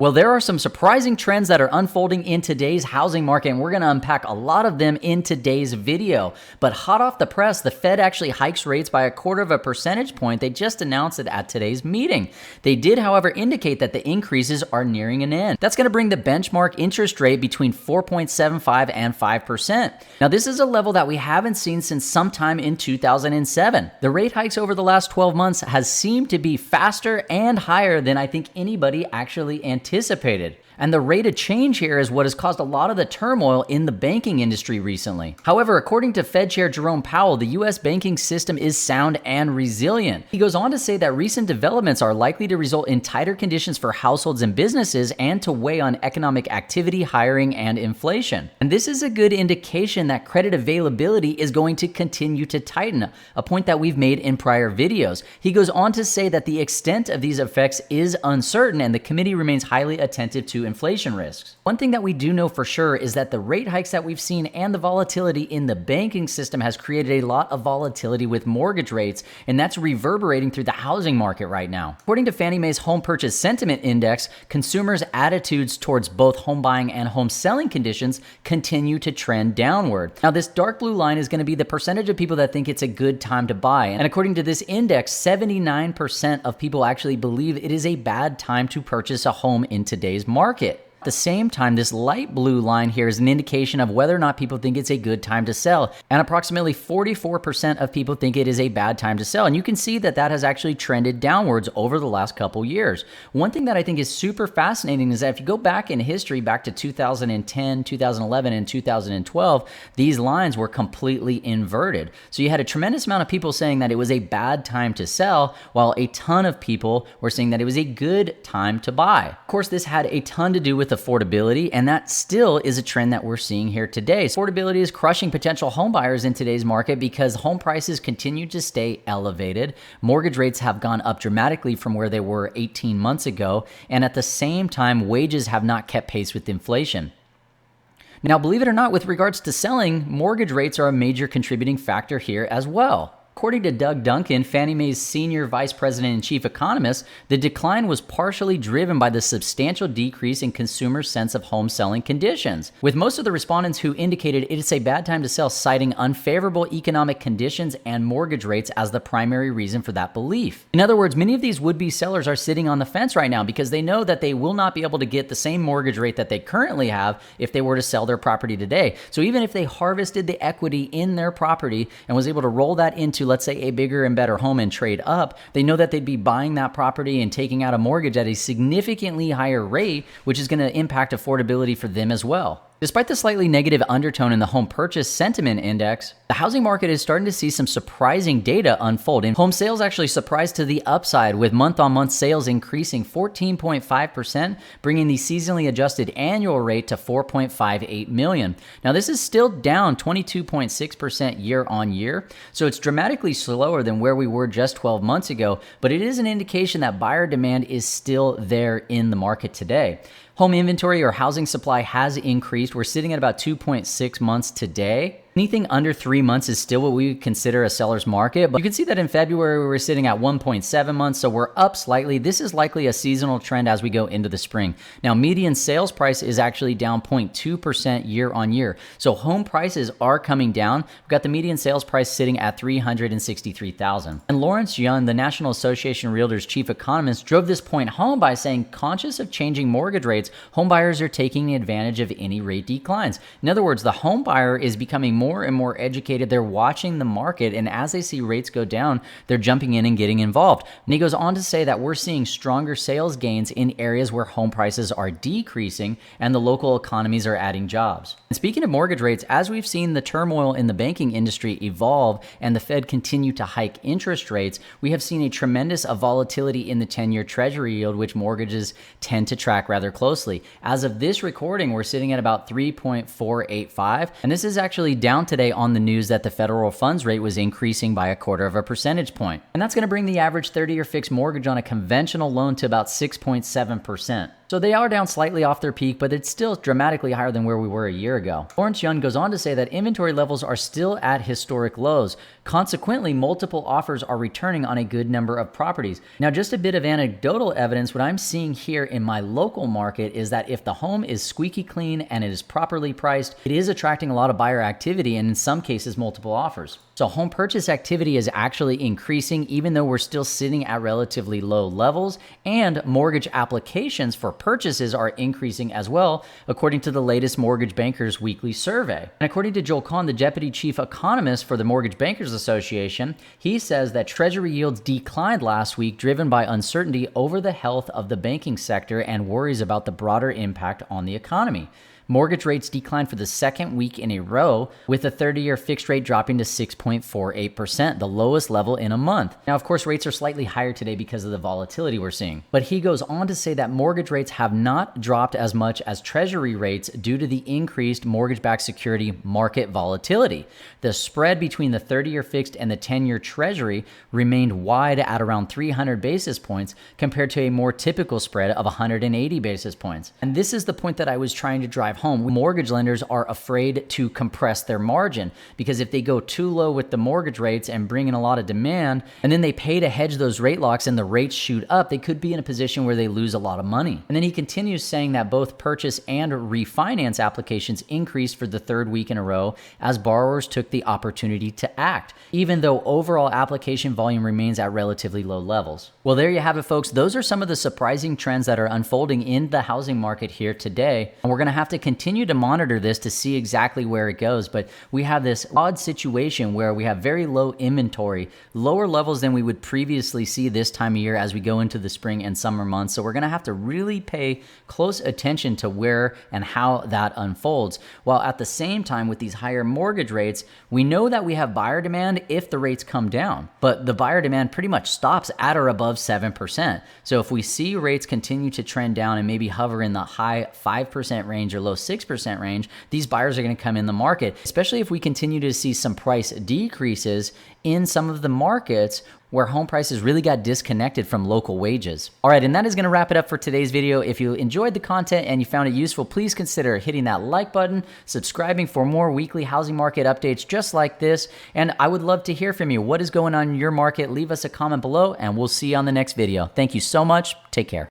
Well, there are some surprising trends that are unfolding in today's housing market, and we're going to unpack a lot of them in today's video. But hot off the press, the Fed actually hikes rates by 1/4 percentage point. They just announced it at today's meeting. They did, however, indicate that the increases are nearing an end. That's going to bring the benchmark interest rate between 4.75 and 5%. Now, this is a level that we haven't seen since sometime in 2007. The rate hikes over the last 12 months has seemed to be faster and higher than I think anybody actually anticipated. And the rate of change here is what has caused a lot of the turmoil in the banking industry recently. However, according to Fed Chair Jerome Powell, the U.S. banking system is sound and resilient. He goes on to say that recent developments are likely to result in tighter conditions for households and businesses and to weigh on economic activity, hiring, and inflation. And this is a good indication that credit availability is going to continue to tighten, a point that we've made in prior videos. He goes on to say that the extent of these effects is uncertain and the committee remains highly attentive to inflation risks. One thing that we do know for sure is that the rate hikes that we've seen and the volatility in the banking system has created a lot of volatility with mortgage rates, and that's reverberating through the housing market right now. According to Fannie Mae's Home Purchase Sentiment Index, consumers' attitudes towards both home buying and home selling conditions continue to trend downward. Now, this dark blue line is going to be the percentage of people that think it's a good time to buy. And according to this index, 79% of people actually believe it is a bad time to purchase a home in today's market. At the same time, this light blue line here is an indication of whether or not people think it's a good time to sell. And approximately 44% of people think it is a bad time to sell. And you can see that that has actually trended downwards over the last couple years. One thing that I think is super fascinating is that if you go back in history, back to 2010, 2011, and 2012, these lines were completely inverted. So you had a tremendous amount of people saying that it was a bad time to sell, while a ton of people were saying that it was a good time to buy. Of course, this had a ton to do with affordability, and that still is a trend that we're seeing here today. Affordability is crushing potential home buyers in today's market because home prices continue to stay elevated. Mortgage rates have gone up dramatically from where they were 18 months ago, and at the same time, wages have not kept pace with inflation. Now, believe it or not, with regards to selling, mortgage rates are a major contributing factor here as well. According to Doug Duncan, Fannie Mae's senior vice president and chief economist, the decline was partially driven by the substantial decrease in consumers' sense of home selling conditions, with most of the respondents who indicated it is a bad time to sell citing unfavorable economic conditions and mortgage rates as the primary reason for that belief. In other words, many of these would-be sellers are sitting on the fence right now because they know that they will not be able to get the same mortgage rate that they currently have if they were to sell their property today. So even if they harvested the equity in their property and was able to roll that into, let's say, a bigger and better home and trade up, they know that they'd be buying that property and taking out a mortgage at a significantly higher rate, which is going to impact affordability for them as well. Despite the slightly negative undertone in the Home Purchase Sentiment Index, the housing market is starting to see some surprising data unfold. And home sales actually surprised to the upside, with month-on-month sales increasing 14.5%, bringing the seasonally adjusted annual rate to 4.58 million. Now, this is still down 22.6% year on year, so it's dramatically slower than where we were just 12 months ago, but it is an indication that buyer demand is still there in the market today. Home inventory or housing supply has increased. We're sitting at about 2.6 months today. Anything under 3 months is still what we would consider a seller's market, but you can see that in February we were sitting at 1.7 months, so we're up slightly. This is likely a seasonal trend as we go into the spring. Now, median sales price is actually down 0.2% year on year, so home prices are coming down. We've got the median sales price sitting at $363,000. And Lawrence Young, the National Association of Realtors chief economist, drove this point home by saying, conscious of changing mortgage rates, home buyers are taking advantage of any rate declines. In other words, the home buyer is becoming more and more educated. They're watching the market, and as they see rates go down, they're jumping in and getting involved. And he goes on to say that we're seeing stronger sales gains in areas where home prices are decreasing and the local economies are adding jobs. And speaking of mortgage rates, as we've seen the turmoil in the banking industry evolve and the Fed continue to hike interest rates, we have seen a tremendous volatility in the 10-year Treasury yield, which mortgages tend to track rather closely. As of this recording, we're sitting at about 3.485, and this is actually down today on the news that the federal funds rate was increasing by 1/4 percentage point. And that's going to bring the average 30-year fixed mortgage on a conventional loan to about 6.7%. So they are down slightly off their peak, but it's still dramatically higher than where we were a year ago. Lawrence Yun goes on to say that inventory levels are still at historic lows. Consequently, multiple offers are returning on a good number of properties. Now, just a bit of anecdotal evidence, what I'm seeing here in my local market is that if the home is squeaky clean and it is properly priced, it is attracting a lot of buyer activity and in some cases multiple offers. So home purchase activity is actually increasing even though we're still sitting at relatively low levels, and mortgage applications for purchases are increasing as well, according to the latest Mortgage Bankers Weekly Survey. And according to Joel Kahn, the Deputy Chief Economist for the Mortgage Bankers Association, he says that Treasury yields declined last week, driven by uncertainty over the health of the banking sector and worries about the broader impact on the economy. Mortgage rates declined for the second week in a row, with the 30-year fixed rate dropping to 6.48%, the lowest level in a month. Now, of course, rates are slightly higher today because of the volatility we're seeing. But he goes on to say that mortgage rates have not dropped as much as Treasury rates due to the increased mortgage-backed security market volatility. The spread between the 30-year fixed and the 10-year Treasury remained wide at around 300 basis points compared to a more typical spread of 180 basis points. And this is the point that I was trying to drive home. Mortgage lenders are afraid to compress their margin because if they go too low with the mortgage rates and bring in a lot of demand and then they pay to hedge those rate locks and the rates shoot up, they could be in a position where they lose a lot of money. And then he continues saying that both purchase and refinance applications increased for the third week in a row as borrowers took the opportunity to act, even though overall application volume remains at relatively low levels. Well, there you have it, folks. Those are some of the surprising trends that are unfolding in the housing market here today. And we're going to have to continue to monitor this to see exactly where it goes. But we have this odd situation where we have very low inventory, lower levels than we would previously see this time of year as we go into the spring and summer months. So we're going to have to really pay close attention to where and how that unfolds. While at the same time, with these higher mortgage rates, we know that we have buyer demand if the rates come down, but the buyer demand pretty much stops at or above 7%. So if we see rates continue to trend down and maybe hover in the high 5% range or low 6% range, these buyers are going to come in the market, especially if we continue to see some price decreases in some of the markets where home prices really got disconnected from local wages. All right, and that is going to wrap it up for today's video. If you enjoyed the content and you found it useful, please consider hitting that like button, subscribing for more weekly housing market updates just like this, and I would love to hear from you. What is going on in your market? Leave us a comment below, and we'll see you on the next video. Thank you so much. Take care.